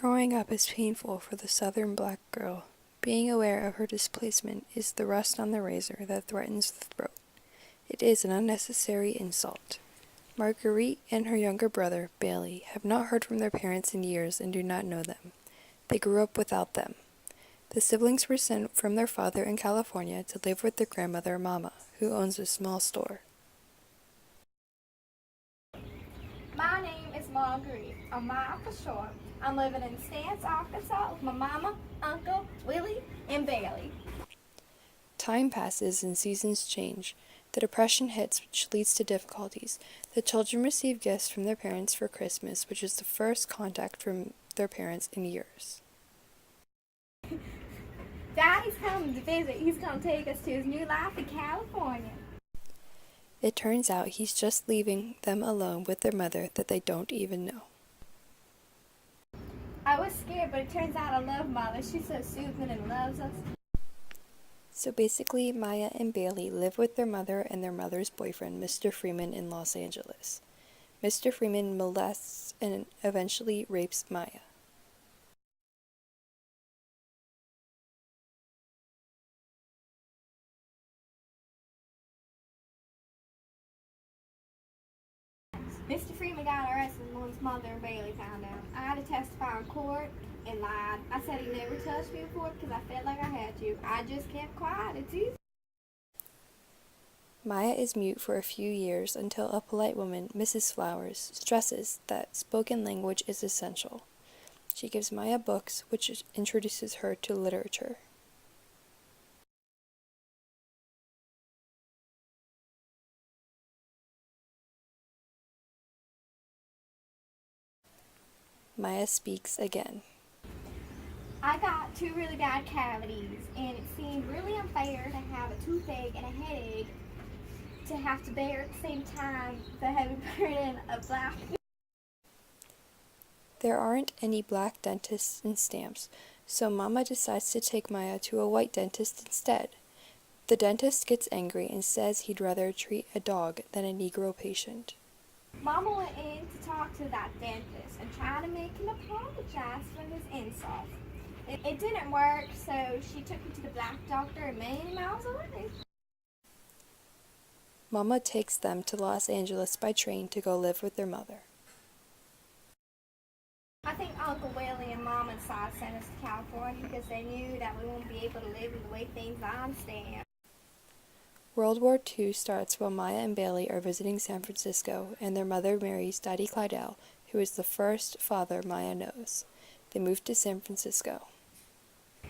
Growing up is painful for the Southern black girl. Being aware of her displacement is the rust on the razor that threatens the throat. It is an unnecessary insult. Marguerite and her younger brother, Bailey, have not heard from their parents in years and do not know them. They grew up without them. The siblings were sent from their father in California to live with their grandmother, Mama, who owns a small store. My name is Marguerite, or Ma for short. I'm living in Stance, Arkansas with my mama, uncle, Willie, and Bailey. Time passes and seasons change. The depression hits, which leads to difficulties. The children receive gifts from their parents for Christmas, which is the first contact from their parents in years. Daddy's coming to visit. He's going to take us to his new life in California. It turns out he's just leaving them alone with their mother that they don't even know. I was scared, but it turns out I love Mother. She's so soothing and loves us. So basically, Maya and Bailey live with their mother and their mother's boyfriend, Mr. Freeman, in Los Angeles. Mr. Freeman molests and eventually rapes Maya. Mr. Freeman got arrested once Mother and Bailey found out. I had to testify in court and lied. I said he never touched me before because I felt like I had to. I just kept quiet. It's easy. Maya is mute for a few years until a polite woman, Mrs. Flowers, stresses that spoken language is essential. She gives Maya books, which introduces her to literature. Maya speaks again. I got two really bad cavities, and it seemed really unfair to have a toothache and a headache to have to bear at the same time the heavy burden of black. There aren't any black dentists in Stamps, so Mama decides to take Maya to a white dentist instead. The dentist gets angry and says he'd rather treat a dog than a Negro patient. Mama went in to talk to that dentist and try to make him apologize for his insult. It didn't work, so she took him to the black doctor many miles away. Mama takes them to Los Angeles by train to go live with their mother. I think Uncle Willie and Mama decided to send us to California because they knew that we wouldn't be able to live in the way things I stand. World War II starts while Maya and Bailey are visiting San Francisco, and their mother marries Daddy Clydell, who is the first father Maya knows. They move to San Francisco.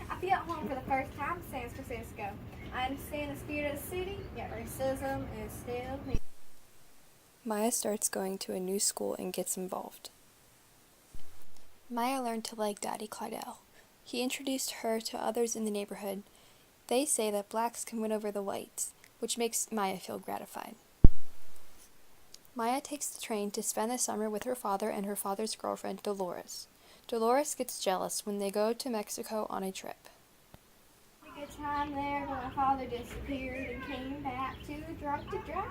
I feel at home for the first time in San Francisco. I understand the spirit of the city, yet racism is still here. Maya starts going to a new school and gets involved. Maya learned to like Daddy Clydell. He introduced her to others in the neighborhood. They say that blacks can win over the whites, which makes Maya feel gratified. Maya takes the train to spend the summer with her father and her father's girlfriend, Dolores. Dolores gets jealous when they go to Mexico on a trip. A good time there, but my father disappeared and came back too drunk to drive.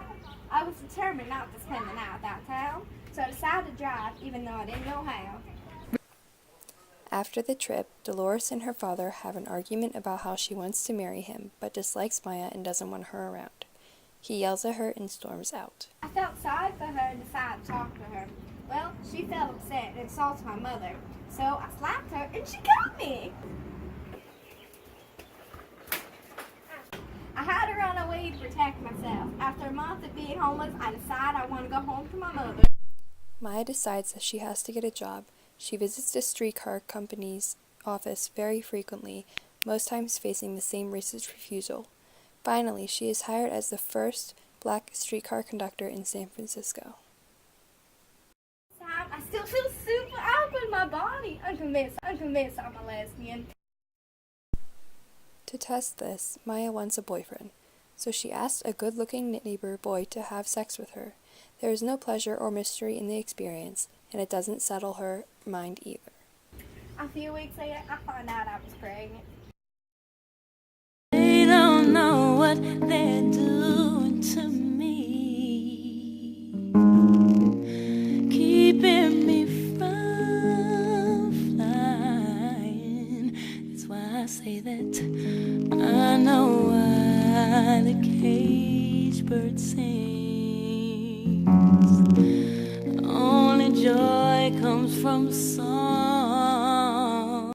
I was determined not to spend the night downtown, so I decided to drive even though I didn't know how. After the trip, Dolores and her father have an argument about how she wants to marry him, but dislikes Maya and doesn't want her around. He yells at her and storms out. I felt sorry for her and decided to talk to her. Well, she felt upset and insulted my mother, so I slapped her and she got me. I had to run away to protect myself. After a month of being homeless, I decided I want to go home to my mother. Maya decides that she has to get a job. She visits the streetcar company's office very frequently, most times facing the same racist refusal. Finally, she is hired as the first black streetcar conductor in San Francisco. I still feel super awkward in my body. I'm convinced I'm a lesbian. To test this, Maya wants a boyfriend, so she asks a good-looking neighbor boy to have sex with her. There is no pleasure or mystery in the experience, and it doesn't settle her mind either. A few weeks later, I found out I was pregnant. They don't know what they're doing to me, keeping me from flying. I say that I know why the cage bird sings. Only joy comes from song.